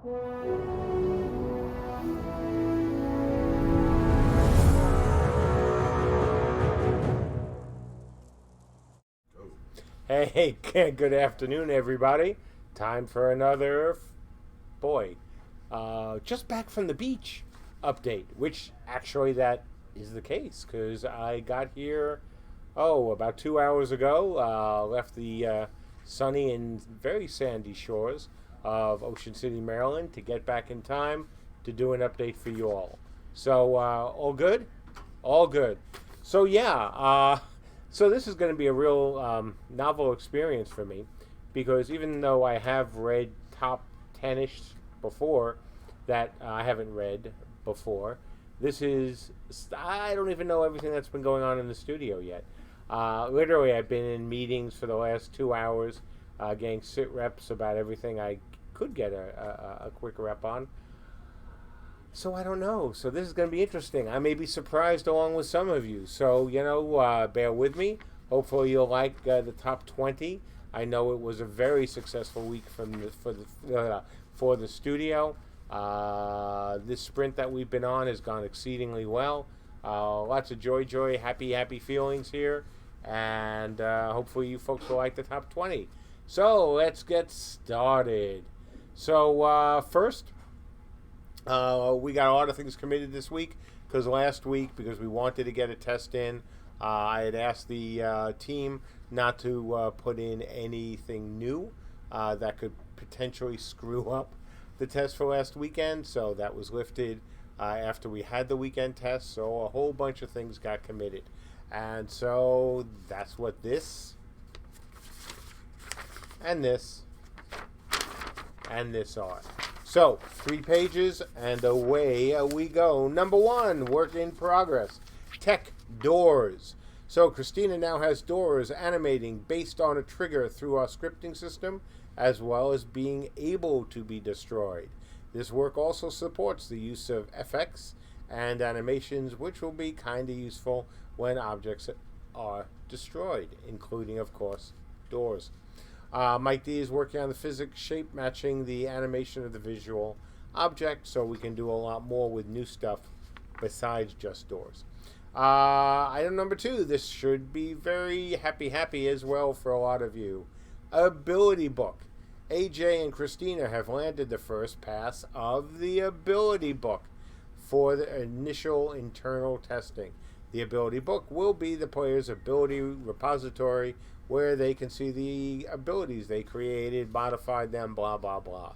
Hey, good afternoon, everybody. Time for another, just back from the beach update, which actually that is the case because I got here, about 2 hours ago. Left the sunny and very sandy shores of Ocean City, Maryland to get back in time to do an update for you all. So, all good? All good. So, so this is going to be a real novel experience for me because even though I have read top 10-ish before that I haven't read before, this is, I don't even know everything that's been going on in the studio yet. Literally, I've been in meetings for the last 2 hours, getting sit reps about everything I could get a quick rep on. So I don't know. So this is going to be interesting. I may be surprised along with some of you. So, bear with me. Hopefully you'll like the top 20. I know it was a very successful week for the studio. This sprint that we've been on has gone exceedingly well. Lots of joy, happy feelings here. And hopefully you folks will like the top 20. So let's get started. So first, we got a lot of things committed this week because last week, because we wanted to get a test in, I had asked the team not to put in anything new that could potentially screw up the test for last weekend. So that was lifted after we had the weekend test. So a whole bunch of things got committed. And so that's what this and this and this are. So, 3 pages, and away we go. Number 1, work in progress. Tech doors. So, Christina now has doors animating based on a trigger through our scripting system, as well as being able to be destroyed. This work also supports the use of FX and animations, which will be kind of useful when objects are destroyed, including, of course, doors. Mike D is working on the physics shape matching the animation of the visual object, so we can do a lot more with new stuff besides just doors. Item number 2, this should be very happy as well for a lot of you. Ability book. AJ and Christina have landed the first pass of the ability book for the initial internal testing. The ability book will be the player's ability repository where they can see the abilities they created, modified them, blah, blah, blah.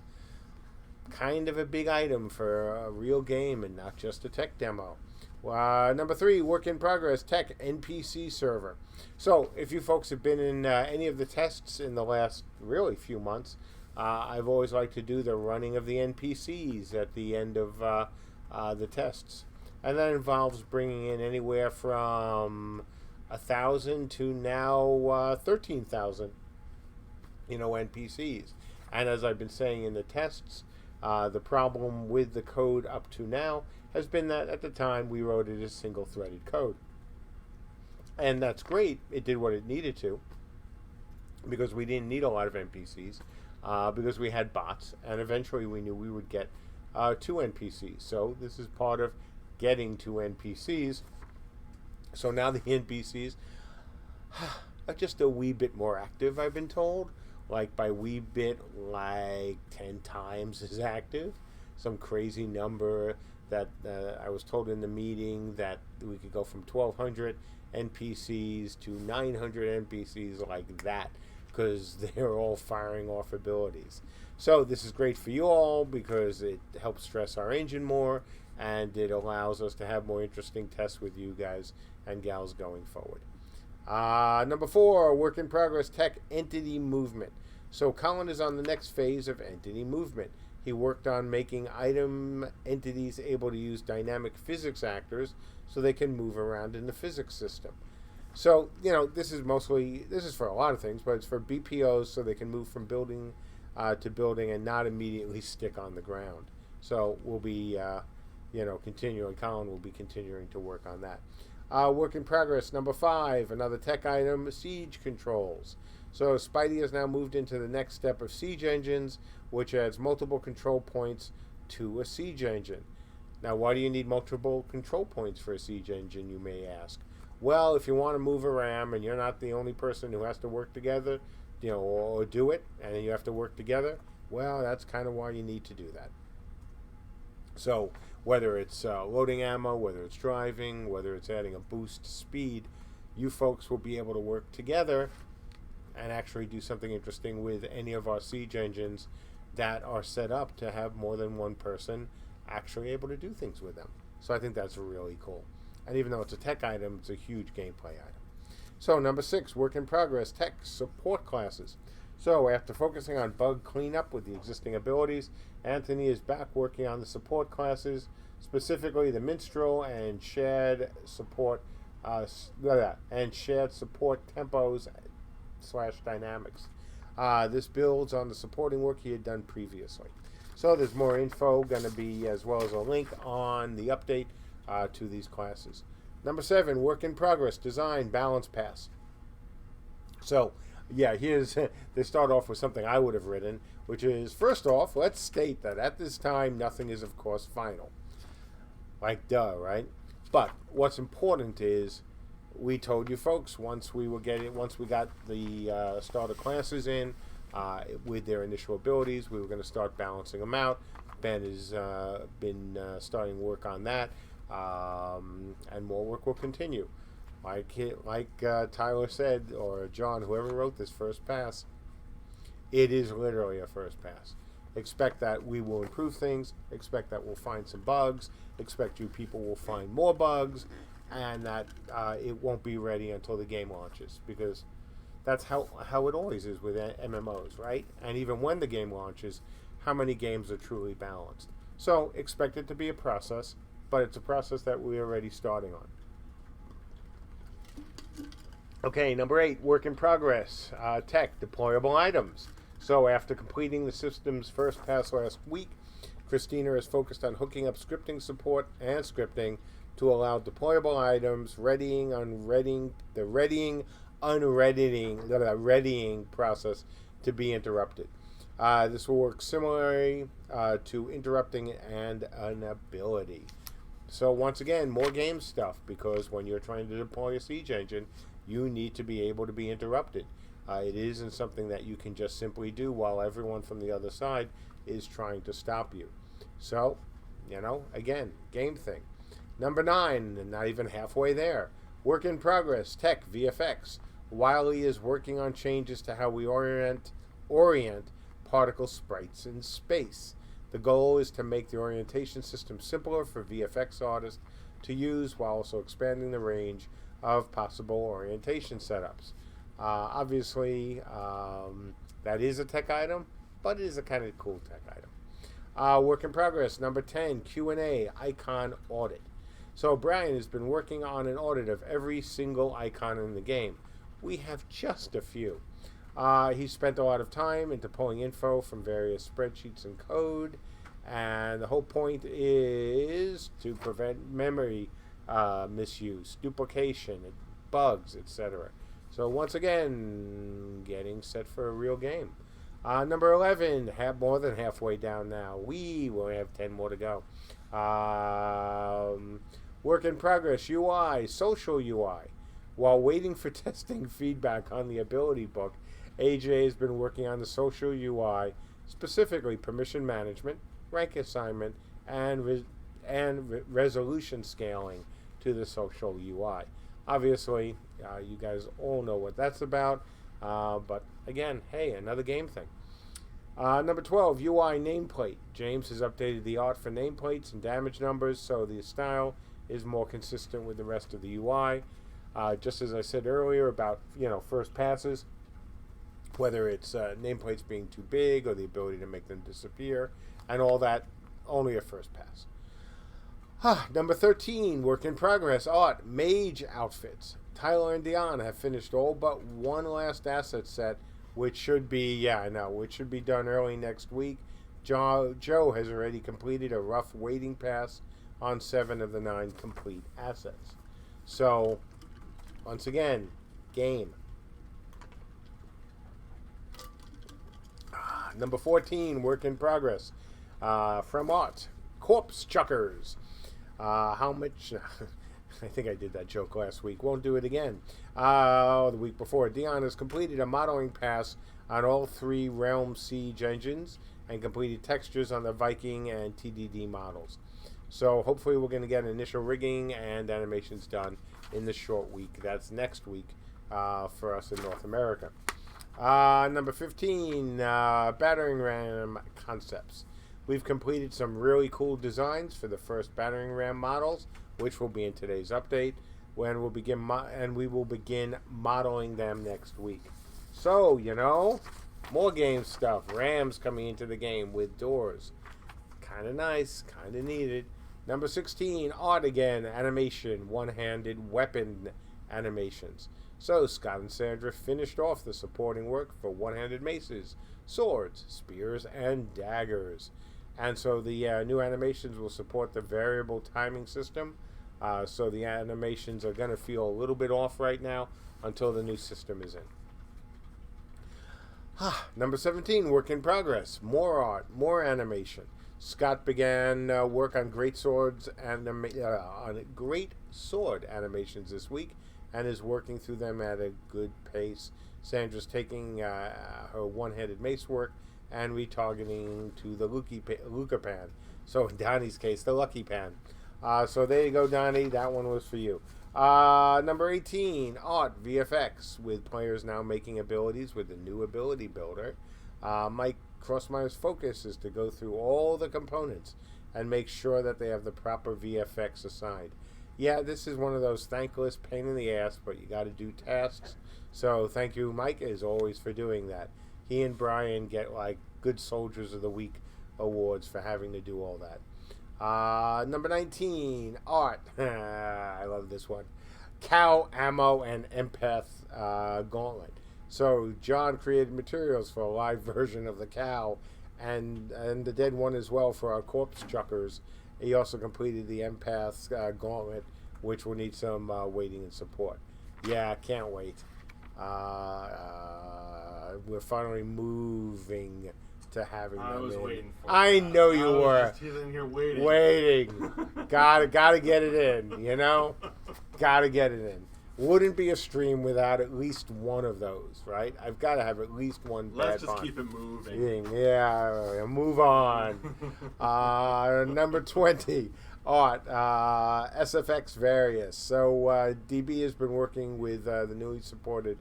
Kind of a big item for a real game and not just a tech demo. Number 3, work in progress, tech NPC server. So, if you folks have been in any of the tests in the last really few months, I've always liked to do the running of the NPCs at the end of the tests. And that involves bringing in anywhere from 1,000 to now 13,000, NPCs. And as I've been saying in the tests, the problem with the code up to now has been that at the time we wrote it as single-threaded code. And that's great. It did what it needed to because we didn't need a lot of NPCs because we had bots. And eventually we knew we would get 2 NPCs. So this is part of getting 2 NPCs. So now the NPCs are just a wee bit more active, I've been told. Like by wee bit, like 10 times as active. Some crazy number that I was told in the meeting that we could go from 1,200 NPCs to 900 NPCs like that because they're all firing off abilities. So this is great for you all because it helps stress our engine more and it allows us to have more interesting tests with you guys and gals going forward. Number 4, work in progress tech entity movement. So Colin is on the next phase of entity movement. He worked on making item entities able to use dynamic physics actors so they can move around in the physics system. So, this is for a lot of things, but it's for BPOs so they can move from building to building and not immediately stick on the ground. So we'll be, continuing. Colin will be continuing to work on that. Work in progress, number 5, another tech item, siege controls. So Spidey has now moved into the next step of siege engines, which adds multiple control points to a siege engine. Now, why do you need multiple control points for a siege engine, you may ask? Well, if you want to move a ram and you're not the only person who has to work together, or do it, and then you have to work together, well, that's kind of why you need to do that. So, whether it's loading ammo, whether it's driving, whether it's adding a boost to speed, you folks will be able to work together and actually do something interesting with any of our siege engines that are set up to have more than one person actually able to do things with them. So I think that's really cool. And even though it's a tech item, it's a huge gameplay item. So number 6, work in progress, tech support classes. So after focusing on bug cleanup with the existing abilities, Anthony is back working on the support classes, specifically the minstrel and shared support tempos / dynamics. This builds on the supporting work he had done previously. So there's more info going to be, as well as a link on the update to these classes. Number 7, work in progress, design, balance pass. So, yeah, they start off with something I would have written, which is, first off, let's state that at this time, nothing is, of course, final. Like, duh, right? But what's important is, we told you folks, once we got the starter classes in, with their initial abilities, we were going to start balancing them out. Ben has been starting work on that, and more work will continue. Like Tyler said, or John, whoever wrote this first pass, it is literally a first pass. Expect that we will improve things, expect that we'll find some bugs, expect you people will find more bugs, and that it won't be ready until the game launches, because that's how it always is with MMOs, right? And even when the game launches, how many games are truly balanced? So expect it to be a process, but it's a process that we're already starting on. Okay, number 8, work in progress, tech, deployable items. So after completing the system's first pass last week, Christina is focused on hooking up scripting support and scripting to allow deployable items the readying process to be interrupted. This will work similarly to interrupting and an ability. So once again, more game stuff, because when you're trying to deploy a siege engine, you need to be able to be interrupted. It isn't something that you can just simply do while everyone from the other side is trying to stop you. So, again, game thing. Number 9, and not even halfway there, work in progress, tech, VFX. Wiley is working on changes to how we orient particle sprites in space. The goal is to make the orientation system simpler for VFX artists to use, while also expanding the range of possible orientation setups. Obviously, that is a tech item, but it is a kind of cool tech item. Work in progress, number 10, Q&A, icon audit. So Brian has been working on an audit of every single icon in the game. We have just a few. He spent a lot of time into pulling info from various spreadsheets and code, and the whole point is to prevent memory misuse, duplication, bugs, etc. So once again, getting set for a real game. Number 11, more than halfway down now. We will have 10 more to go. Work in progress, UI, social UI. While waiting for testing feedback on the ability book, AJ has been working on the social UI, specifically permission management, rank assignment, and resolution scaling to the social UI. Obviously, you guys all know what that's about, but again, hey, another game thing. Number 12, UI nameplate. James has updated the art for nameplates and damage numbers, so the style is more consistent with the rest of the UI. Just as I said earlier about, first passes, whether it's nameplates being too big or the ability to make them disappear, and all that, only a first pass. Number 13, work in progress, art, Mage outfits. Tyler and Dion have finished all but one last asset set, which should be done early next week. Joe has already completed a rough waiting pass on 7 of the 9 complete assets. So, once again, game. Number 14, work in progress. From Art, Corpse Chuckers. How much? I think I did that joke last week. Won't do it again. The week before, Dion has completed a modeling pass on all 3 Realm Siege engines and completed textures on the Viking and TDD models. So hopefully we're going to get initial rigging and animations done in the short week. That's next week for us in North America. Number 15, battering ram concepts. We've completed some really cool designs for the first battering ram models, which will be in today's update, when we'll begin we will begin modeling them next week. So, more game stuff. Rams coming into the game with doors. Kind of nice, kind of needed. Number 16, art again, animation, one-handed weapon animations. So, Scott and Sandra finished off the supporting work for one-handed maces, swords, spears, and daggers. And so the new animations will support the variable timing system. So the animations are going to feel a little bit off right now until the new system is in. Number 17, work in progress. More art, more animation. Scott began work on great sword animations this week and is working through them at a good pace. Sandra's taking her one-handed mace work and retargeting to the Luca pan. So in Donnie's case, the Lucky pan. So there you go, Donnie. That one was for you. Number 18, art, VFX, with players now making abilities with the new ability builder. Mike Crossmeyer's focus is to go through all the components and make sure that they have the proper VFX assigned. Yeah, this is one of those thankless pain in the ass, but you got to do tasks. So thank you, Mike, as always, for doing that. He and Brian get like Good Soldiers of the Week awards for having to do all that. Number 19, art. I love this one. Cow, ammo, and empath gauntlet. So John created materials for a live version of the cow and the dead one as well for our corpse chuckers. He also completed the empath gauntlet, which will need some waiting and support. Yeah, can't wait. We're finally moving to having them I was in. waiting for I that. know you I was were. just sitting here waiting. Gotta get it in, Gotta get it in. Wouldn't be a stream without at least one of those, right? I've got to have at least one. Let's just keep it moving. Yeah, move on. Number 20, art, SFX Various. So DB has been working with the newly supported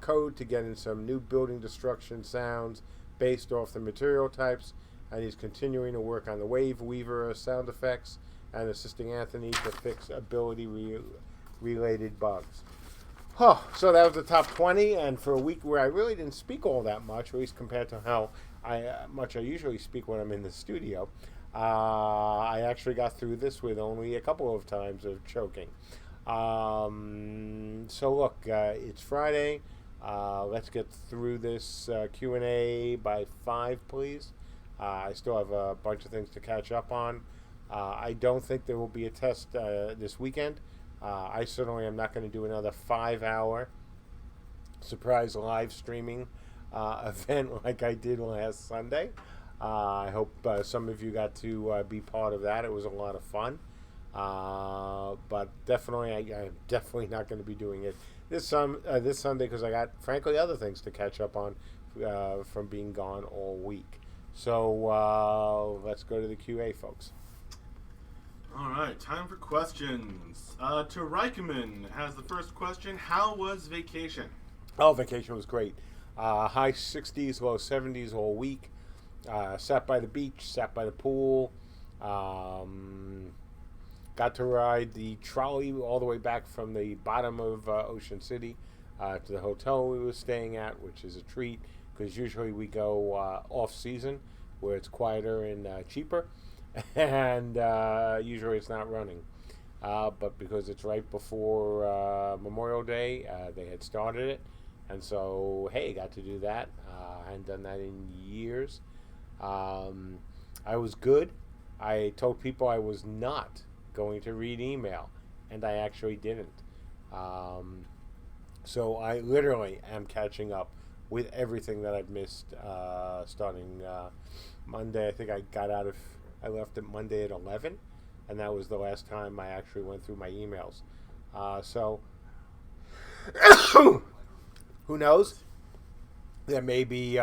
code to get in some new building destruction sounds based off the material types, and he's continuing to work on the Wave Weaver sound effects and assisting Anthony to fix ability related bugs. So that was the top 20, and for a week where I really didn't speak all that much, at least compared to how much I usually speak when I'm in the studio, I actually got through this with only a couple of times of choking. So look, it's Friday. Let's get through this Q&A by 5, please. I still have a bunch of things to catch up on. I don't think there will be a test this weekend. I certainly am not going to do another 5-hour surprise live streaming event like I did last Sunday. I hope some of you got to be part of that. It was a lot of fun. But definitely, I'm definitely not going to be doing it this Sunday because I got, frankly, other things to catch up on from being gone all week. So let's go to the QA, folks. All right, time for questions. To Reichman has the first question. How was vacation? Oh, vacation was great. High 60s, low 70s all week. Sat by the beach, sat by the pool. Got to ride the trolley all the way back from the bottom of Ocean City to the hotel we were staying at, which is a treat because usually we go off-season where it's quieter and cheaper. And usually it's not running. But because it's right before Memorial Day, they had started it. And so, hey, got to do that. I hadn't done that in years. I was good. I told people I was not going to read email, and I actually didn't. So I literally am catching up with everything that I've missed starting Monday. I think I left it Monday at 11, and that was the last time I actually went through my emails. So who knows? There may be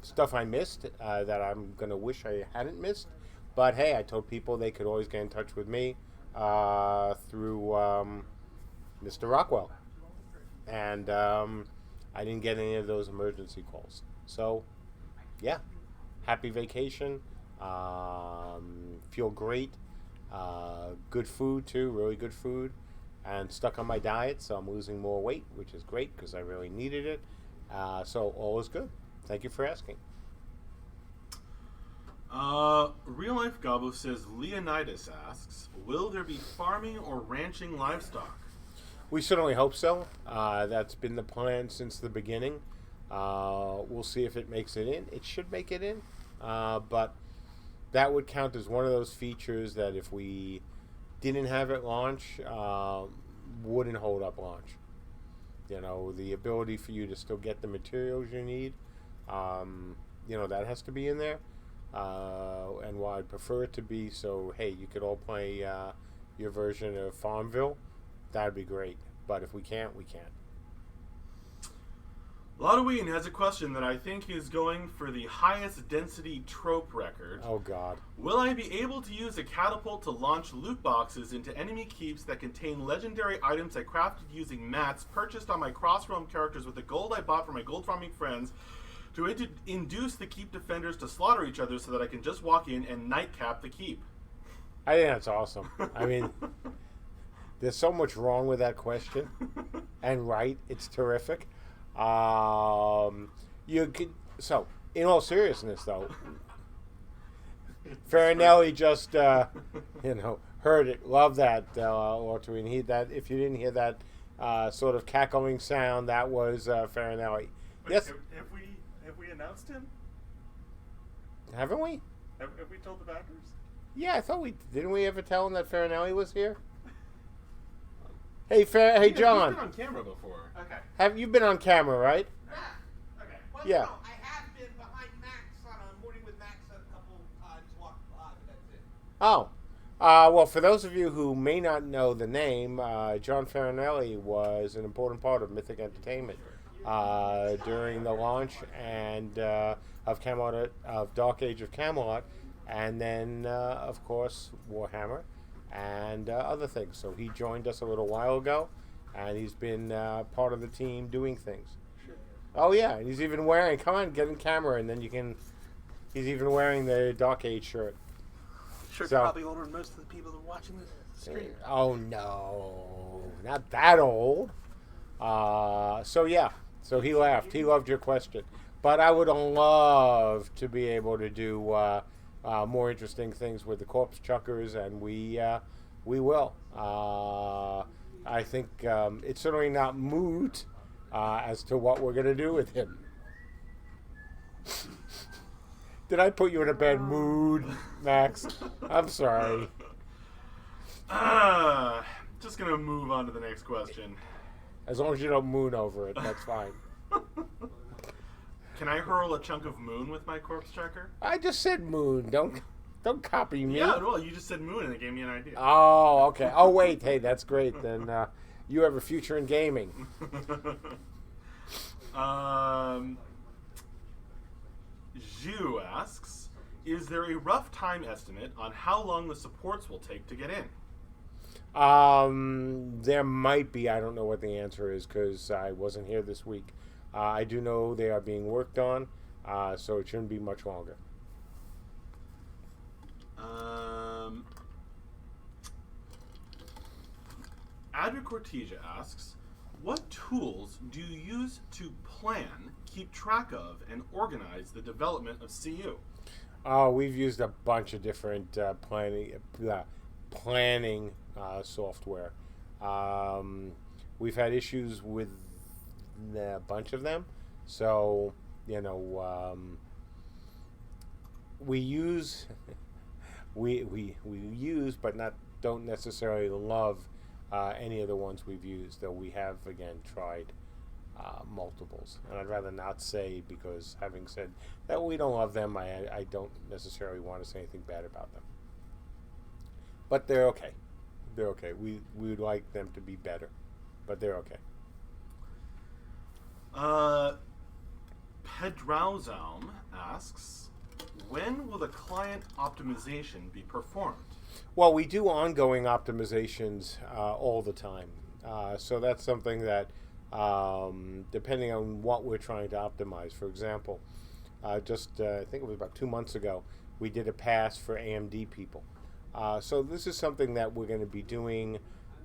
stuff I missed that I'm going to wish I hadn't missed. But hey, I told people they could always get in touch with me through Mr. Rockwell. And I didn't get any of those emergency calls. So, yeah, happy vacation. Feel great. Good food, too, really good food. And stuck on my diet, so I'm losing more weight, which is great because I really needed it. So all is good. Thank you for asking. Real Life Gobbo says, Leonidas asks, will there be farming or ranching livestock? We certainly hope so. That's been the plan since the beginning. We'll see if it makes it in. It should make it in. But that would count as one of those features that if we didn't have at launch, wouldn't hold up launch. You know, the ability for you to still get the materials you need, that has to be in there. And while I'd prefer it to be so, hey, you could all play your version of Farmville, that'd be great. But if we can't, we can't. Lodoween has a question that I think is going for the highest density trope record. Oh, God. Will I be able to use a catapult to launch loot boxes into enemy keeps that contain legendary items I crafted using mats purchased on my Crossrealm characters with the gold I bought from my gold farming friends to induce the keep defenders to slaughter each other so that I can just walk in and nightcap the keep? I think that's awesome. I mean, there's so much wrong with that question. And right, it's terrific. You could, so in all seriousness though, Farinelli just heard it, love that, Ortwin. If you didn't hear that sort of cackling sound, that was Farinelli. Wait, Yes. Have we announced him? Haven't we? Have we told the backers? Yeah, I thought didn't we ever tell him that Farinelli was here? Hey, John. You've been on camera before. Okay. Have you been on camera, right? Yeah. Okay. Well, Yeah. no, I have been behind Max on a Morning with Max a couple times, walked by, but that's it. Oh. Well, for those of you who may not know the name, John Farinelli was an important part of Mythic Entertainment during the launch and of Camelot, of Dark Age of Camelot, and then, of course, Warhammer and other things. So he joined us a little while ago, and he's been part of the team doing things. Sure. Oh, yeah, and he's even wearing, come on, get in camera, and then you can, he's even wearing the Dark Age shirt. Shirt's So- probably older than most of the people that are watching this stream. Oh, no, not that old. So, yeah, so he laughed. He loved your question. But I would love to be able to do more interesting things with the corpse chuckers, and we will. I think it's certainly not moot as to what we're going to do with him. Did I put you in a bad mood, Max? I'm sorry. Just gonna move on to the next question. As long as you don't moon over it, that's fine. Can I hurl a chunk of moon with my corpse checker? I just said moon. Don't copy me. Yeah, well, you just said moon and it gave me an idea. Oh, okay. Oh, wait. Hey, that's great. Then you have a future in gaming. Zhu asks, is there a rough time estimate on how long the supports will take to get in? There might be. I don't know what the answer is because I wasn't here this week. I do know they are being worked on, so it shouldn't be much longer. Adric Cortesia asks, what tools do you use to plan, keep track of, and organize the development of CU? We've used a bunch of different planning software. We've had issues with a bunch of them, so we use we use, but don't necessarily love any of the ones we've used. Though we have again tried multiples. And I'd rather not say, because having said that we don't love them, I don't necessarily want to say anything bad about them. But they're okay. They're okay. We would like them to be better, but they're okay. Pedrauzalm asks, when will the client optimization be performed? Well, we do ongoing optimizations all the time. So that's something that, depending on what we're trying to optimize. For example, I think it was about 2 months ago, we did a pass for AMD people. So this is something that we're going to be doing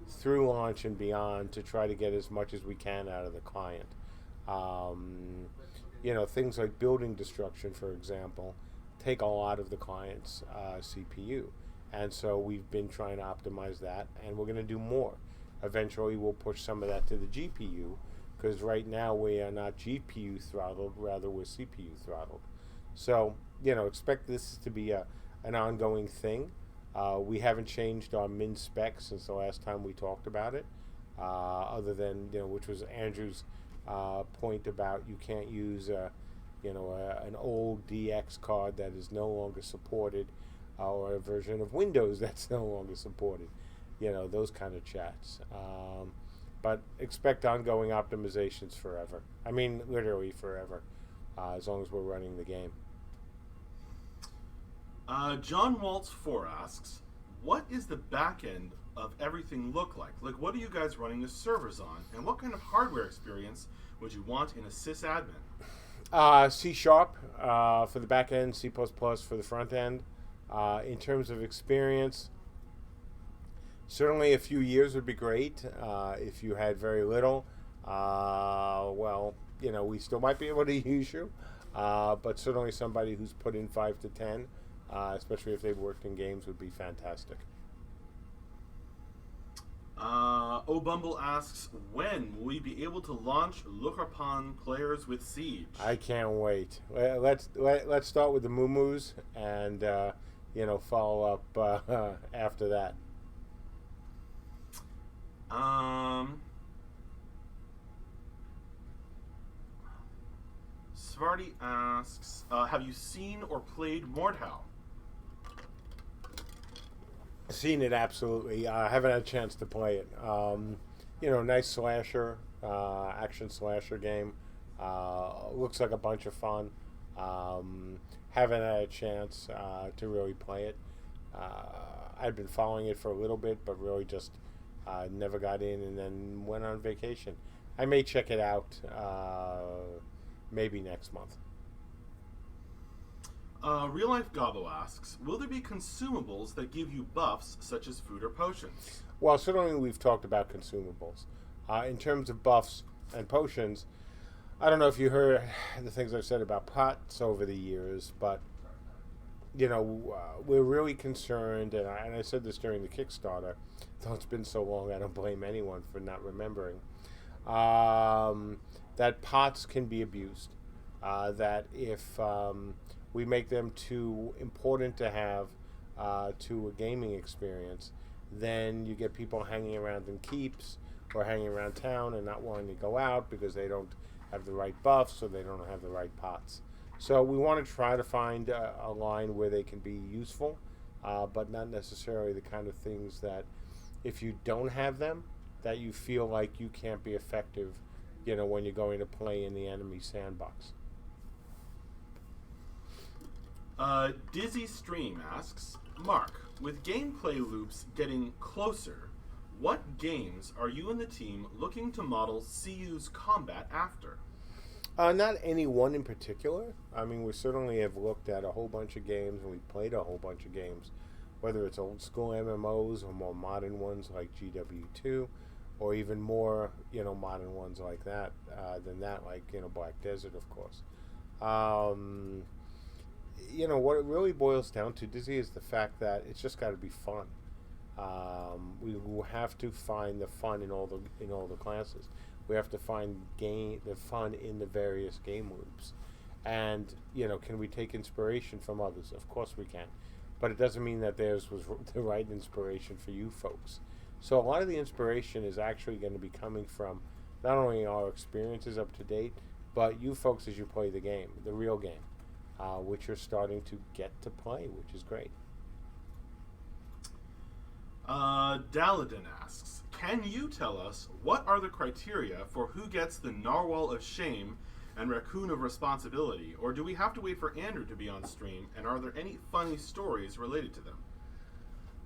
through launch and beyond to try to get as much as we can out of the client. Things like building destruction, for example, take a lot of the client's CPU. And so we've been trying to optimize that, and we're going to do more. Eventually, we'll push some of that to the GPU, because right now we are not GPU throttled, rather we're CPU throttled. So, expect this to be an ongoing thing. We haven't changed our min spec since the last time we talked about it, other than, which was Andrew's point about you can't use an old DX card that is no longer supported, or a version of Windows that's no longer supported, those kind of chats. But expect ongoing optimizations forever. I mean, literally forever, as long as we're running the game. John Waltz 4 asks, what is the back end of everything look like? Like, what are you guys running the servers on? And what kind of hardware experience would you want in a sysadmin? C# for the back end, C++ for the front end. In terms of experience, certainly a few years would be great. If you had very little, we still might be able to use you. But certainly somebody who's put in 5 to 10, especially if they've worked in games, would be fantastic. O'Bumble asks, when will we be able to launch Look Upon players with Siege? I can't wait. Let's start with the Moo-Moos and follow up after that. Svarty asks, have you seen or played Mordhau? Seen it, absolutely. I haven't had a chance to play it. Nice slasher, action slasher game. Looks like a bunch of fun. Haven't had a chance to really play it. I've been following it for a little bit, but really just never got in, and then went on vacation. I may check it out maybe next month. Real Life Gobbo asks, will there be consumables that give you buffs such as food or potions? Well, certainly we've talked about consumables. In terms of buffs and potions, I don't know if you heard the things I've said about pots over the years, but we're really concerned, and I said this during the Kickstarter, though it's been so long I don't blame anyone for not remembering, that pots can be abused. That if we make them too important to have to a gaming experience, then you get people hanging around in keeps or hanging around town and not wanting to go out because they don't have the right buffs or they don't have the right pots. So we want to try to find a line where they can be useful, but not necessarily the kind of things that if you don't have them, that you feel like you can't be effective, when you're going to play in the enemy sandbox. Dizzy Stream asks, Mark, with gameplay loops getting closer, what games are you and the team looking to model CU's combat after? Not any one in particular. I mean, we certainly have looked at a whole bunch of games, and we've played a whole bunch of games, whether it's old school MMOs or more modern ones like GW2, or even more, modern ones like that, like, Black Desert, of course. What it really boils down to, Dizzy, is the fact that it's just got to be fun. We will have to find the fun in all the classes. We have to find the fun in the various game loops. And, can we take inspiration from others? Of course we can. But it doesn't mean that theirs was the right inspiration for you folks. So a lot of the inspiration is actually going to be coming from not only our experiences up to date, but you folks as you play the game, the real game, which you're starting to get to play, which is great. Daladin asks, can you tell us what are the criteria for who gets the Narwhal of Shame and Raccoon of Responsibility, or do we have to wait for Andrew to be on stream, and are there any funny stories related to them?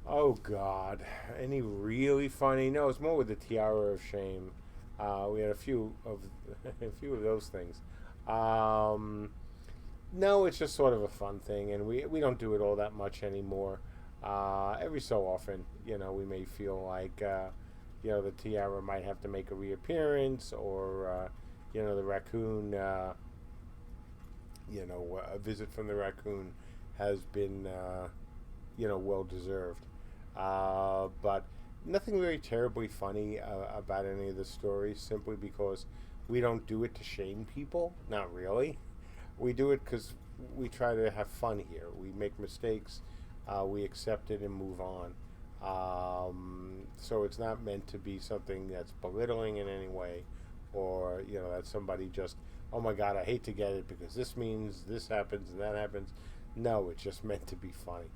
Oh God, any really funny? No, it's more with the Tiara of Shame. We had a few of those things. No, it's just sort of a fun thing, and we don't do it all that much anymore. Every so often, we may feel like the Tiara might have to make a reappearance, or the raccoon. A visit from the raccoon has been well deserved. But nothing really terribly funny about any of the stories, simply because we don't do it to shame people. Not really. We do it because we try to have fun here. We make mistakes, we accept it and move on. So it's not meant to be something that's belittling in any way, or that somebody just, oh my God, I hate to get it because this means this happens and that happens. No, it's just meant to be funny.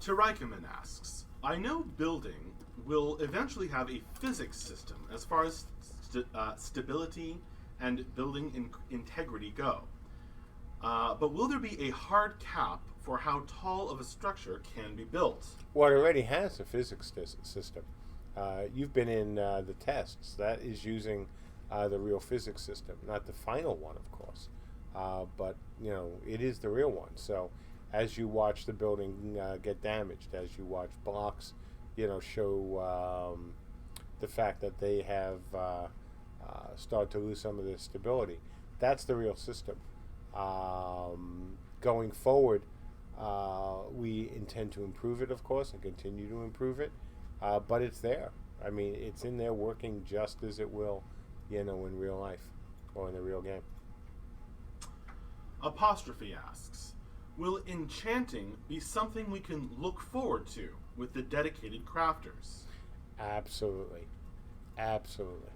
Taraikaman asks, I know building will eventually have a physics system as far as stability and building integrity go. But will there be a hard cap for how tall of a structure can be built? Well, it already has a physics system. You've been in the tests. That is using the real physics system, not the final one, of course. But, it is the real one. So as you watch the building get damaged, as you watch blocks, show the fact that they have started to lose some of their stability, that's the real system. Going forward, we intend to improve it, of course, and continue to improve it. But it's there. I mean, it's in there working just as it will, in real life or in the real game. Apostrophe asks, will enchanting be something we can look forward to with the dedicated crafters? Absolutely. Absolutely.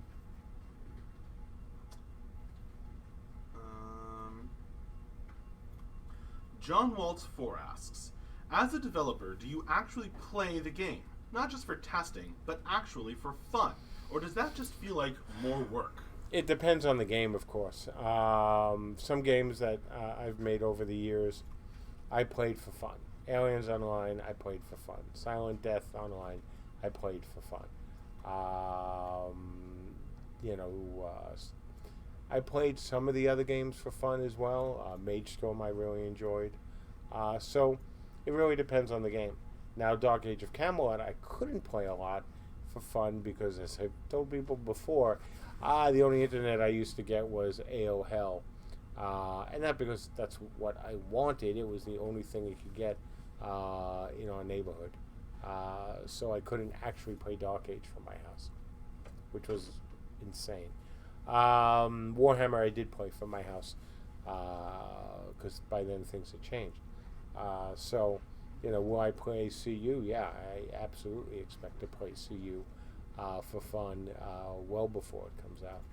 John Waltz 4 asks, as a developer, do you actually play the game? Not just for testing, but actually for fun? Or does that just feel like more work? It depends on the game, of course. Some games that I've made over the years, I played for fun. Aliens Online, I played for fun. Silent Death Online, I played for fun. I played some of the other games for fun as well. Mage Storm I really enjoyed. So it really depends on the game. Now, Dark Age of Camelot, I couldn't play a lot for fun because, as I told people before, the only internet I used to get was AOL. And not because that's what I wanted. It was the only thing you could get in our neighborhood. So I couldn't actually play Dark Age from my house, which was insane. Warhammer I did play from my house because by then things had changed. So, will I play CU? Yeah, I absolutely expect to play CU for fun well before it comes out.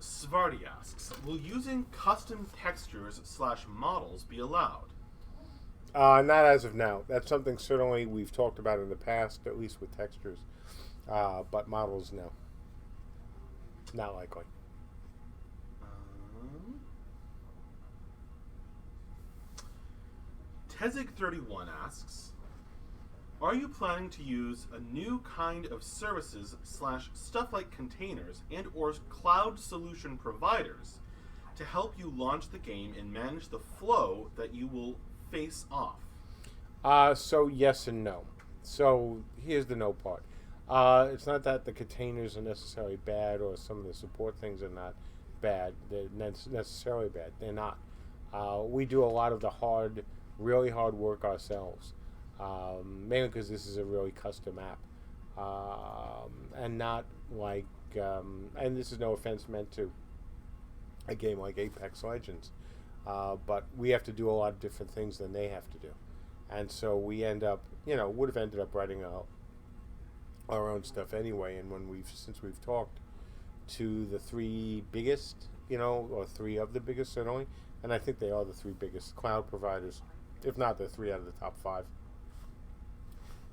Svarty asks, will using custom textures / models be allowed? Not as of now. That's something certainly we've talked about in the past, at least with textures. But models, no. Not likely. Tezig31 asks, are you planning to use a new kind of services / stuff like containers and or cloud solution providers to help you launch the game and manage the flow that you will face off? So yes and no. So here's the no part. It's not that the containers are necessarily bad or some of the support things are not bad. They're necessarily bad. They're not. We do a lot of the really hard work ourselves, mainly because this is a really custom app, and not like, and this is no offense meant to a game like Apex Legends, but we have to do a lot of different things than they have to do. And so we end up, would have ended up writing our own stuff anyway. And since we've talked to the three biggest, or three of the biggest certainly, and I think they are the three biggest cloud providers, if not the three out of the top five.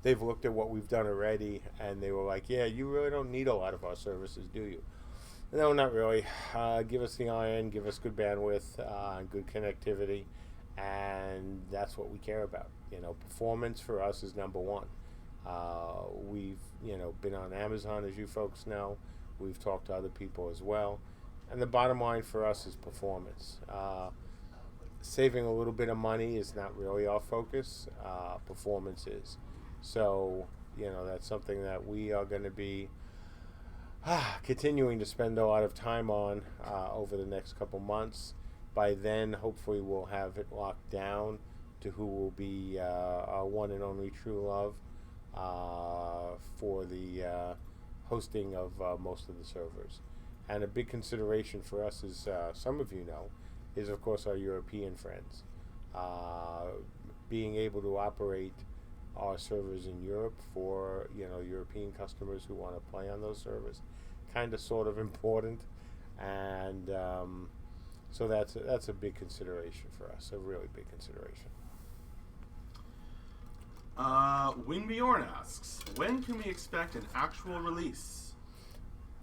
They've looked at what we've done already, and they were like, yeah, you really don't need a lot of our services, do you? No, not really. Give us the iron, give us good bandwidth, good connectivity, and that's what we care about. Performance for us is number one. We've, been on Amazon, as you folks know. We've talked to other people as well. And the bottom line for us is performance. Saving a little bit of money is not really our focus. Performance is. So, that's something that we are going to be continuing to spend a lot of time on over the next couple months. By then, hopefully, we'll have it locked down to who will be our one and only true love for the hosting of most of the servers. And a big consideration for us is, some of you know, is of course our European friends. Being able to operate our servers in Europe for, European customers who want to play on those servers, kind of sort of important. And so that's a big consideration for us, a really big consideration. Winbjorn asks, when can we expect an actual release?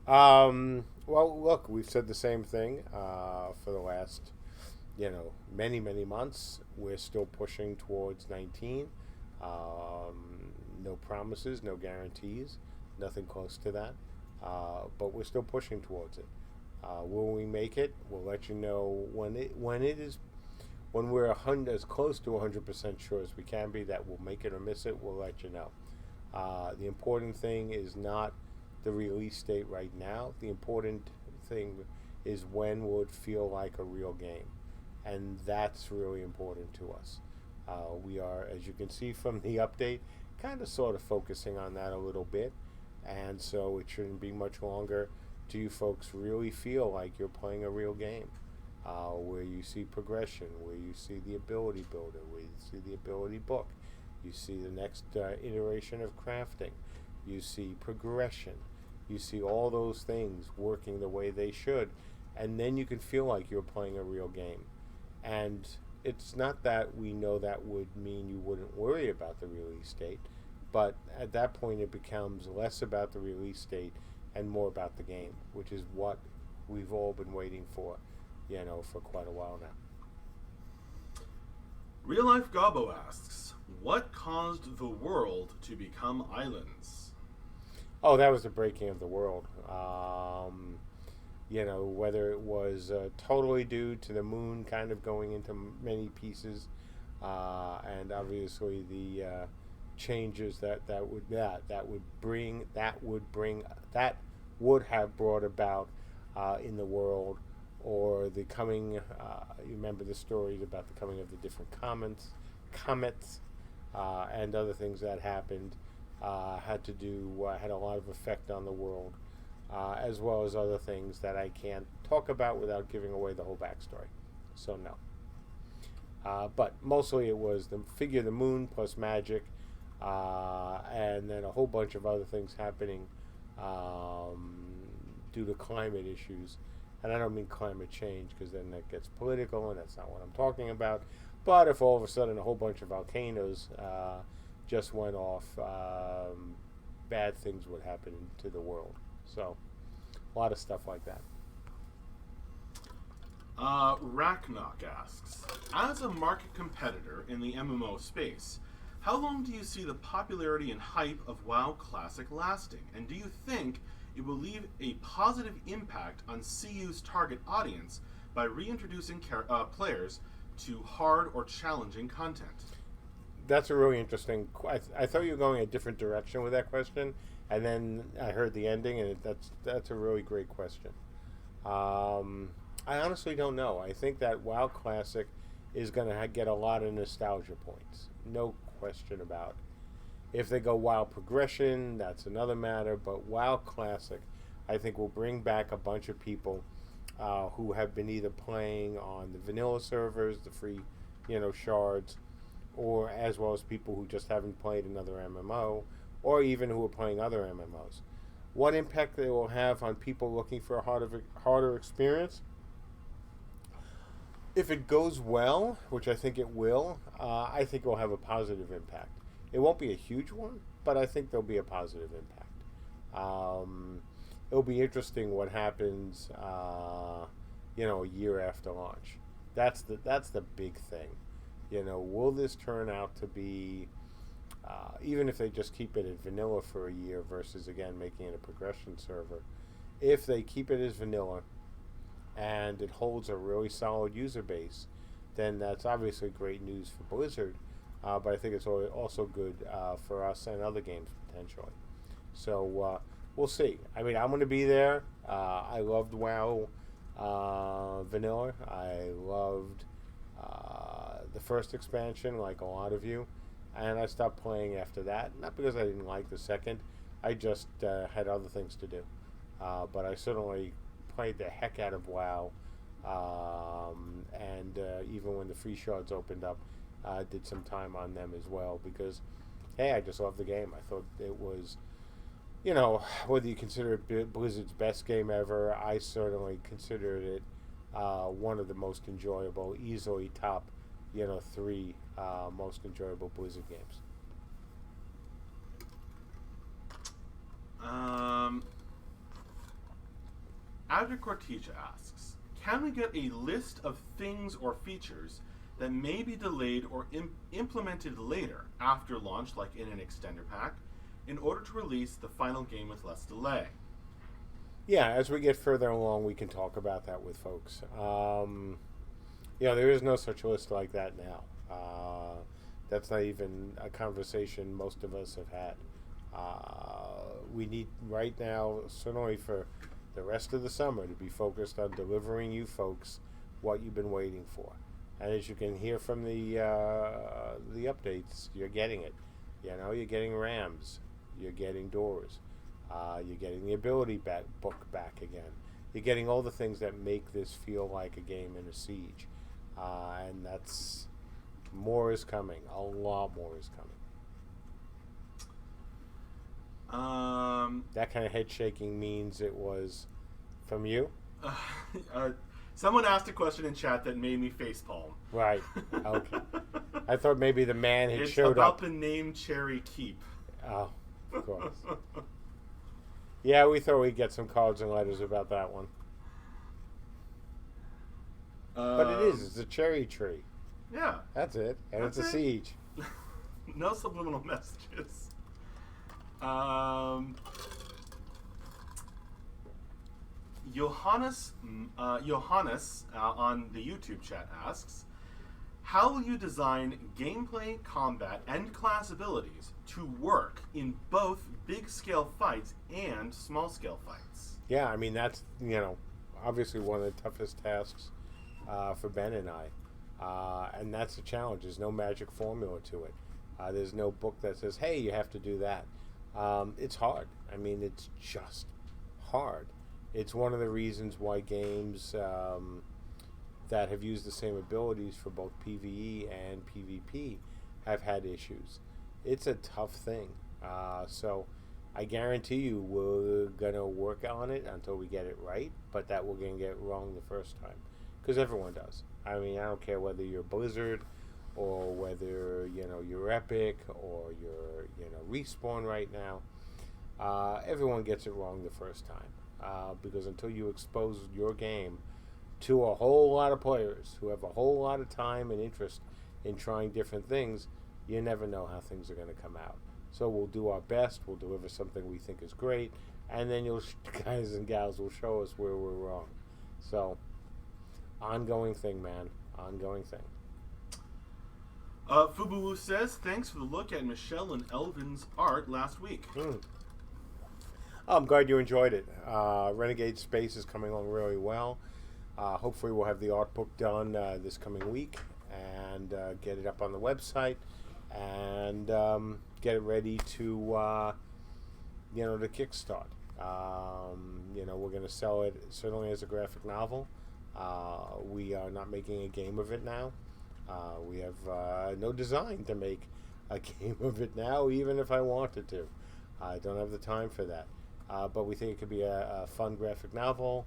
Well, look, we've said the same thing for the last, many, many months. We're still pushing towards 19. No promises, no guarantees, nothing close to that. But we're still pushing towards it. Will we make it? We'll let you know when we're as close to 100% sure as we can be that we'll make it or miss it. We'll let you know. The important thing is not the release date right now. The important thing is when will it feel like a real game, and that's really important to us. We are, as you can see from the update, kind of sort of focusing on that a little bit, and so it shouldn't be much longer till you folks really feel like you're playing a real game, where you see progression, where you see the ability builder, where you see the ability book, you see the next iteration of crafting, you see progression, you see all those things working the way they should, and then you can feel like you're playing a real game. And it's not that we know that would mean you wouldn't worry about the release date, but at that point it becomes less about the release date and more about the game, which is what we've all been waiting for, for quite a while now. Real Life Gobbo asks, what caused the world to become islands? Oh, that was the breaking of the world. Whether it was totally due to the moon kind of going into many pieces, and obviously the changes that would have brought about in the world, or the coming. You remember the stories about the coming of the different comets, and other things that happened. Had a lot of effect on the world, as well as other things that I can't talk about without giving away the whole backstory. So no. But mostly it was the moon plus magic, and then a whole bunch of other things happening due to climate issues. And I don't mean climate change, because then that gets political, and that's not what I'm talking about. But if all of a sudden a whole bunch of volcanoes just went off, bad things would happen to the world. So, a lot of stuff like that. Raknok asks, as a market competitor in the MMO space, how long do you see the popularity and hype of WoW Classic lasting? And do you think it will leave a positive impact on CU's target audience by reintroducing players to hard or challenging content? That's a really interesting. I thought you were going a different direction with that question, and then I heard the ending, and that's a really great question. I honestly don't know. I think that WoW Classic is going to get a lot of nostalgia points, no question about it. If they go WoW Progression, that's another matter. But WoW Classic, I think, will bring back a bunch of people who have been either playing on the vanilla servers, the free, shards, or as well as people who just haven't played another MMO, or even who are playing other MMOs. What impact they will have on people looking for a harder experience? If it goes well, which I think it will, I think it will have a positive impact. It won't be a huge one, but I think there'll be a positive impact. It'll be interesting what happens, a year after launch. That's the big thing. Will this turn out to be, even if they just keep it at vanilla for a year versus, again, making it a progression server, if they keep it as vanilla and it holds a really solid user base, then that's obviously great news for Blizzard, but I think it's also good for us and other games potentially. So we'll see. I mean, I'm going to be there. I loved WoW vanilla. I loved the first expansion, like a lot of you, and I stopped playing after that. Not because I didn't like the second. I just had other things to do. But I certainly played the heck out of WoW, and even when the free shards opened up, I did some time on them as well because, hey, I just loved the game. I thought it was, whether you consider it Blizzard's best game ever, I certainly considered it one of the most enjoyable, easily top, 3 most enjoyable Blizzard games. Adric Cortesia asks, can we get a list of things or features that may be delayed or implemented later after launch, like in an extender pack, in order to release the final game with less delay? Yeah, as we get further along, we can talk about that with folks. There is no such list like that now. That's not even a conversation most of us have had. We need right now, certainly for the rest of the summer, to be focused on delivering you folks what you've been waiting for. And as you can hear from the updates, you're getting it. You're getting Rams, you're getting Doors, you're getting the ability book back again. You're getting all the things that make this feel like a game in a siege. And that's, more is coming. A lot more is coming. That kind of head shaking means it was from you? Someone asked a question in chat that made me facepalm. Right. Okay. I thought maybe the man had it's showed up. It's about the name Cherry Keep. Oh, of course. Yeah, we thought we'd get some cards and letters about that one. But it is. It's a cherry tree. Yeah. That's it. And That's it's a siege. No subliminal messages. Johannes on the YouTube chat asks, how will you design gameplay, combat, and class abilities to work in both big-scale fights and small-scale fights? Yeah, I mean, that's, obviously one of the toughest tasks for Ben and I. And that's the challenge. There's no magic formula to it. There's no book that says, hey, you have to do that. It's hard. I mean, it's just hard. It's one of the reasons why games that have used the same abilities for both PvE and PvP have had issues. It's a tough thing. So I guarantee you we're going to work on it until we get it right, but that we're going to get it wrong the first time. Because everyone does. I mean, I don't care whether you're Blizzard or whether, you're Epic or you're, Respawn right now. Everyone gets it wrong the first time. Because until you expose your game to a whole lot of players who have a whole lot of time and interest in trying different things, you never know how things are going to come out. So we'll do our best. We'll deliver something we think is great. And then guys and gals will show us where we're wrong. So, ongoing thing, man. Ongoing thing. Fubu says, thanks for the look at Michelle and Elvin's art last week. I'm glad you enjoyed it. Renegade Space is coming along really well. Hopefully we'll have the art book done this coming week and get it up on the website and get it ready to, to kickstart. We're going to sell it certainly as a graphic novel. We are not making a game of it now. We have no design to make a game of it now, even if I wanted to. I don't have the time for that. But we think it could be a fun graphic novel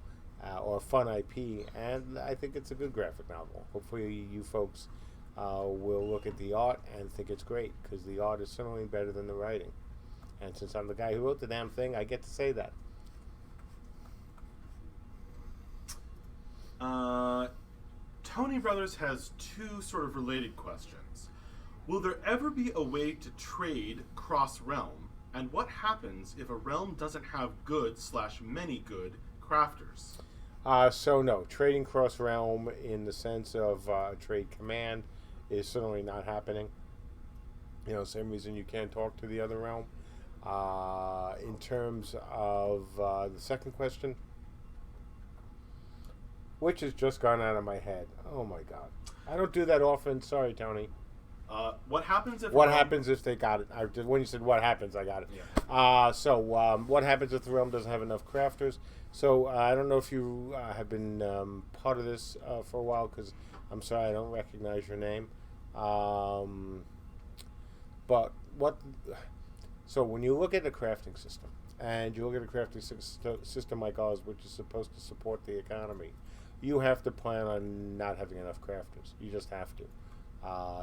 or a fun IP, and I think it's a good graphic novel. Hopefully you folks will look at the art and think it's great, because the art is certainly better than the writing. And since I'm the guy who wrote the damn thing, I get to say that. Tony Brothers has two sort of related questions. Will there ever be a way to trade cross-realm? And what happens if a realm doesn't have good/many good crafters? So no, trading cross-realm in the sense of trade command is certainly not happening. Same reason you can't talk to the other realm. In terms of the second question, which has just gone out of my head. Oh my God, I don't do that often. Sorry, Tony. What happens if? What happens if they got it? When you said what happens, I got it. Yeah. What happens if the realm doesn't have enough crafters? So I don't know if you have been part of this for a while, because I'm sorry, I don't recognize your name. But what? So when you look at a crafting system, and you look at a crafting system like ours, which is supposed to support the economy, you have to plan on not having enough crafters. You just have to.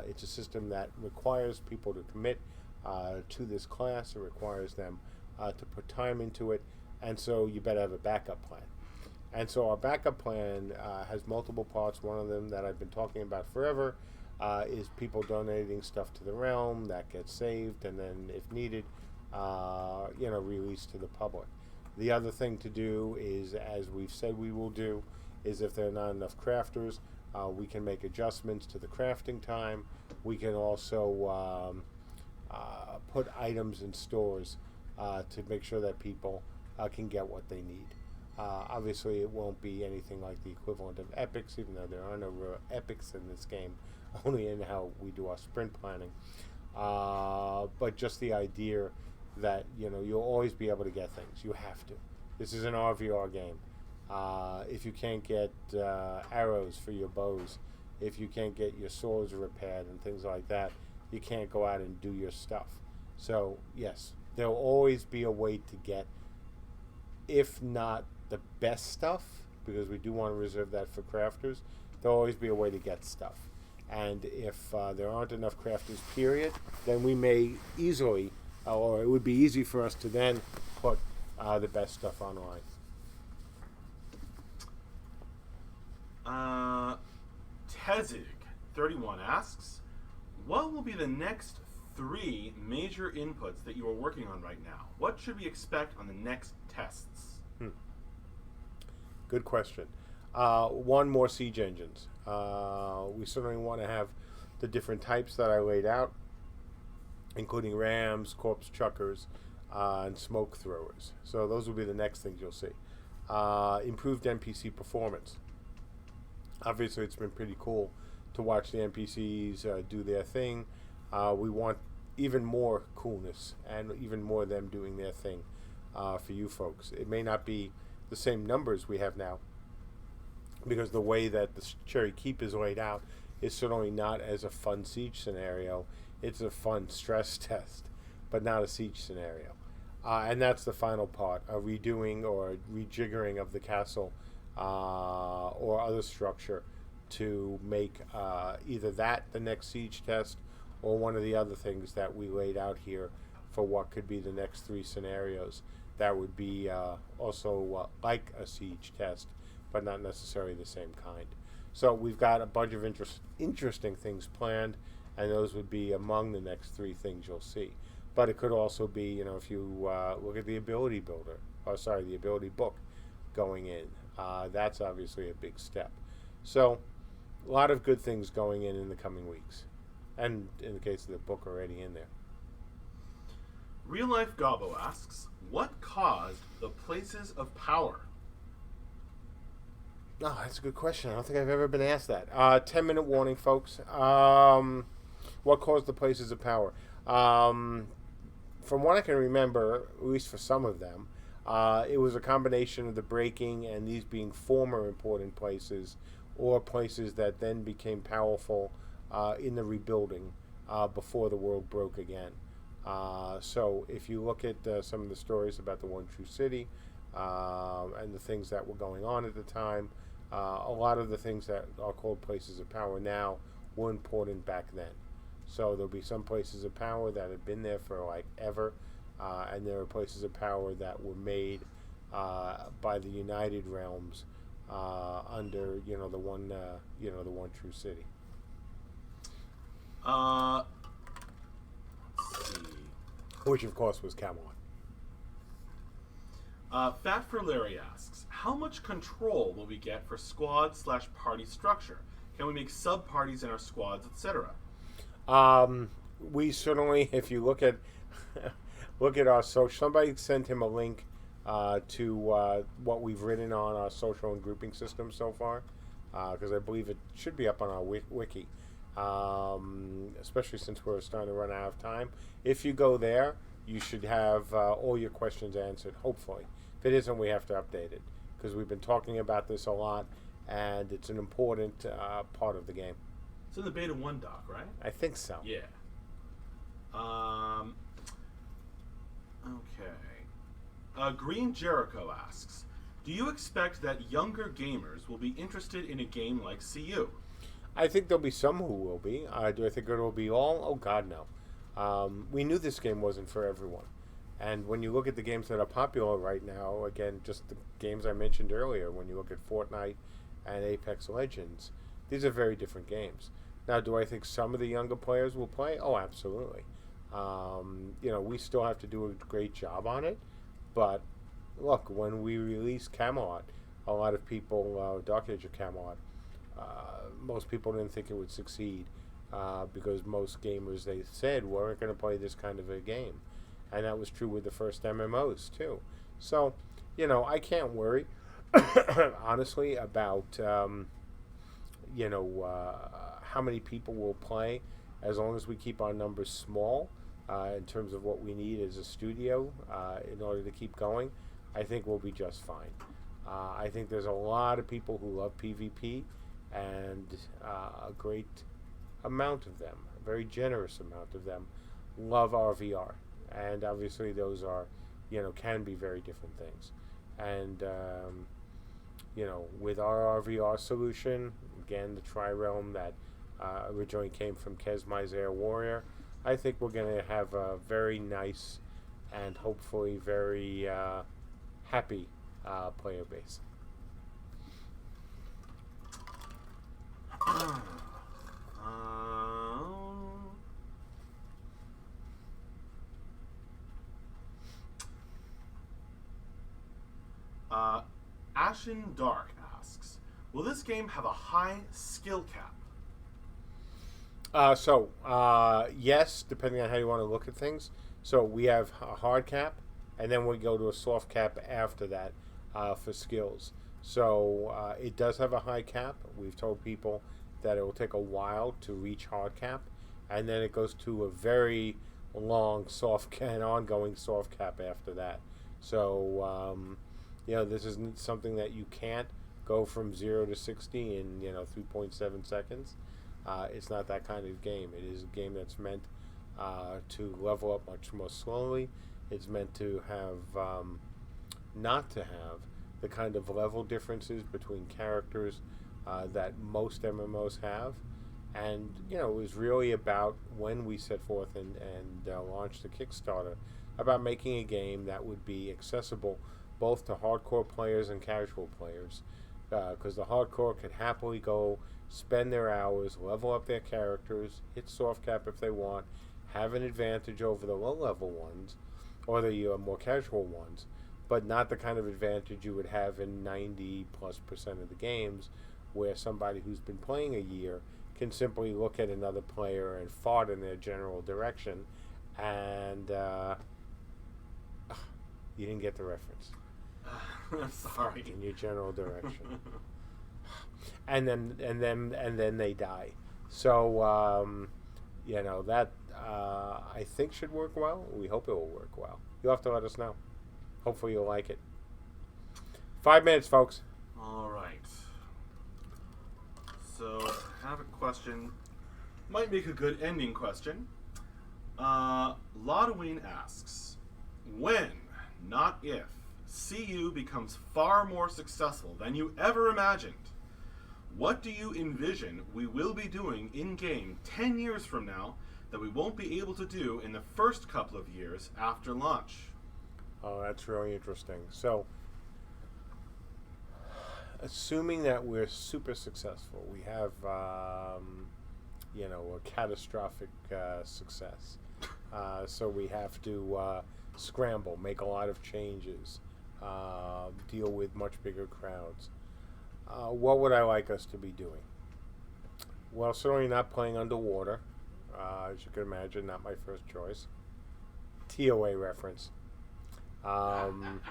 It's a system that requires people to commit to this class. It requires them to put time into it, and so you better have a backup plan. And so our backup plan has multiple parts. One of them that I've been talking about forever is people donating stuff to the realm that gets saved, and then, if needed, released to the public. The other thing to do is, as we've said we will do, is if there are not enough crafters, we can make adjustments to the crafting time. We can also put items in stores to make sure that people can get what they need. Obviously, it won't be anything like the equivalent of epics, even though there are no real epics in this game, only in how we do our sprint planning. But just the idea that you'll always be able to get things. You have to. This is an RVR game. If you can't get arrows for your bows, if you can't get your swords repaired and things like that, you can't go out and do your stuff. So yes, there'll always be a way to get, if not the best stuff, because we do want to reserve that for crafters, there'll always be a way to get stuff. And if there aren't enough crafters, period, then we may easily, or it would be easy for us to then put the best stuff online. Tezig31 asks, what will be the next 3 major inputs that you are working on right now? What should we expect on the next tests? Good question. One, more siege engines. We certainly want to have the different types that I laid out, including rams, corpse chuckers, and smoke throwers. So those will be the next things you'll see. Improved NPC performance. Obviously, it's been pretty cool to watch the NPCs do their thing. We want even more coolness and even more of them doing their thing for you folks. It may not be the same numbers we have now, because the way that the Cherry Keep is laid out is certainly not as a fun siege scenario. It's a fun stress test, but not a siege scenario. And that's the final part, a redoing or rejiggering of the castle or other structure to make either that the next siege test or one of the other things that we laid out here for what could be the next 3 scenarios. That would be also like a siege test, but not necessarily the same kind. So we've got a bunch of interesting things planned, and those would be among the next 3 things you'll see. But it could also be, if you look at the ability builder, the ability book going in. That's obviously a big step. So a lot of good things going in the coming weeks. And in the case of the book, already in there. Real Life Gobbo asks, what caused the Places of Power? Oh, that's a good question. I don't think I've ever been asked that. 10-minute warning, folks. What caused the Places of Power? From what I can remember, at least for some of them, it was a combination of the breaking and these being former important places, or places that then became powerful in the rebuilding before the world broke again. So if you look at some of the stories about the One True City and the things that were going on at the time, a lot of the things that are called places of power now were important back then. So there'll be some places of power that have been there for like ever, and there are places of power that were made by the United Realms under the one True City. Let's see. Which of course was Camelot. Fat for Larry asks, how much control will we get for squad/party structure? Can we make sub-parties in our squads, etc.? We certainly, if you look at our social, somebody sent him a link to what we've written on our social and grouping system so far, because I believe it should be up on our wiki, especially since we're starting to run out of time. If you go there, you should have all your questions answered, hopefully. If it isn't, we have to update it, because we've been talking about this a lot, and it's an important part of the game. It's in the beta 1 doc, right? I think so. Yeah. Okay. Green Jericho asks, do you expect that younger gamers will be interested in a game like CU? I think there'll be some who will be. Do I think it will be all? Oh, God, no. We knew this game wasn't for everyone. And when you look at the games that are popular right now, again, just the games I mentioned earlier, when you look at Fortnite and Apex Legends, these are very different games. Now, do I think some of the younger players will play? Oh, absolutely. We still have to do a great job on it. But, look, when we released Camelot, a lot of people, Dark Age of Camelot, most people didn't think it would succeed because most gamers, they said, weren't going to play this kind of a game. And that was true with the first MMOs, too. So, I can't worry, honestly, about, how many people will play, as long as we keep our numbers small in terms of what we need as a studio in order to keep going. I think we'll be just fine. I think there's a lot of people who love PvP, and a great amount of them, a very generous amount of them, love RVR. And obviously those are, can be very different things. And, with our RVR solution, again, the Tri-Realm that originally came from Kesmai's Air Warrior, I think we're going to have a very nice and hopefully very happy player base. Ashen Dark asks, will this game have a high skill cap? Yes, depending on how you want to look at things. So we have a hard cap, and then we go to a soft cap after that for skills. So it does have a high cap. We've told people that it will take a while to reach hard cap, and then it goes to a very long soft and ongoing soft cap after that. So this isn't something that you can't go from 0 to 60 in 3.7 seconds. It's not that kind of game. It is a game that's meant to level up much more slowly. It's meant to have not to have the kind of level differences between characters that most MMOs have. And it was really about, when we set forth and launched the Kickstarter, about making a game that would be accessible both to hardcore players and casual players, because the hardcore could happily go spend their hours, level up their characters, hit soft cap if they want, have an advantage over the low level ones or the more casual ones, but not the kind of advantage you would have in 90+% of the games, where somebody who's been playing a year can simply look at another player and fart in their general direction, and you didn't get the reference. I'm sorry. In your general direction. and then they die. So that I think should work well. We hope it will work well. You'll have to let us know. Hopefully you'll like it. 5 minutes, folks. All right. So I have a question Might make a good ending question. Lodween asks, when, not if, CU becomes far more successful than you ever imagined, what do you envision we will be doing in-game 10 years from now that we won't be able to do in the first couple of years after launch? Oh, that's really interesting. So, assuming that we're super successful, we have, a catastrophic success. So we have to scramble, make a lot of changes, deal with much bigger crowds. What would I like us to be doing? Well, certainly not playing underwater. As you can imagine, not my first choice. TOA reference. Van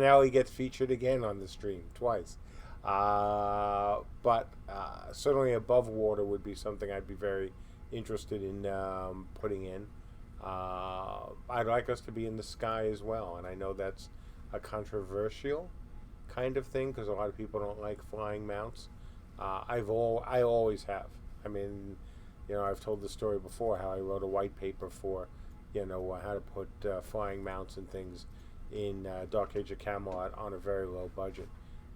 Alley gets featured again on the stream, twice. But certainly above water would be something I'd be very interested in putting in. I'd like us to be in the sky as well, and I know that's a controversial kind of thing because a lot of people don't like flying mounts. I always have. I mean, I've told the story before how I wrote a white paper for, how to put flying mounts and things in Dark Age of Camelot on a very low budget.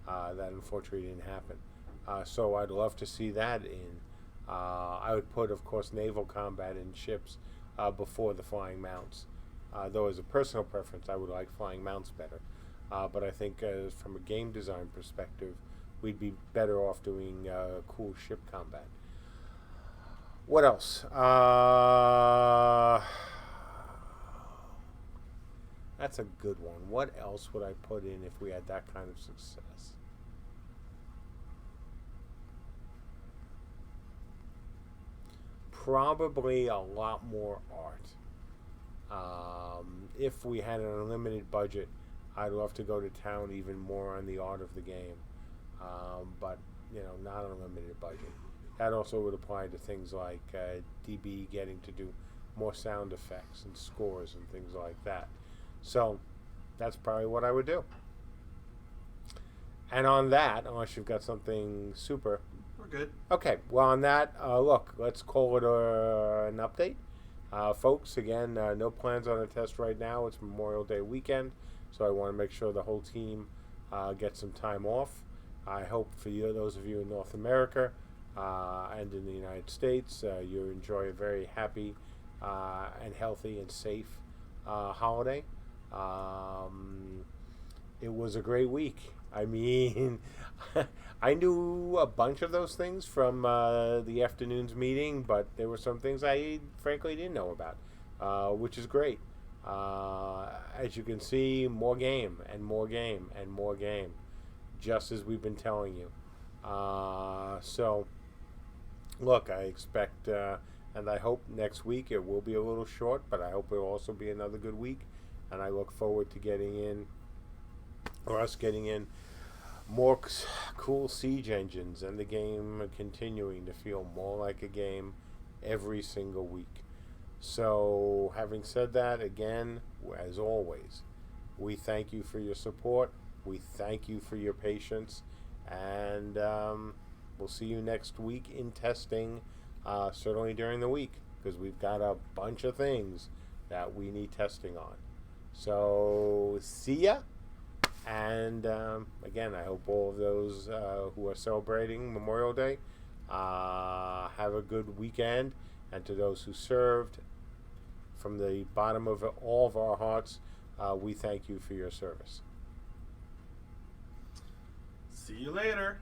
That unfortunately didn't happen. So I'd love to see that in. I would put, of course, naval combat in ships before the flying mounts. Though as a personal preference, I would like flying mounts better. But I think from a game design perspective, we'd be better off doing cool ship combat. What else? That's a good one. What else would I put in if we had that kind of success? Probably a lot more art. If we had an unlimited budget, I'd love to go to town even more on the art of the game. But, not an unlimited budget. That also would apply to things like DB getting to do more sound effects and scores and things like that. So that's probably what I would do. And on that, unless you've got something super. We're good. Okay, well on that, look, let's call it an update. Folks, again, no plans on a test right now. It's Memorial Day weekend, so I want to make sure the whole team gets some time off. I hope for you, those of you in North America and in the United States, you enjoy a very happy and healthy and safe holiday. It was a great week. I mean, I knew a bunch of those things from the afternoon's meeting, but there were some things I frankly didn't know about, which is great. As you can see, more game and more game and more game, just as we've been telling you. So, look, I expect, and I hope next week it will be a little short, but I hope it will also be another good week. And I look forward to us getting in more cool siege engines and the game continuing to feel more like a game every single week. So, having said that, again, as always, we thank you for your support. We thank you for your patience. And we'll see you next week in testing, certainly during the week, because we've got a bunch of things that we need testing on. So, see ya. And again, I hope all of those who are celebrating Memorial Day have a good weekend. And to those who served, from the bottom of all of our hearts, we thank you for your service. See you later.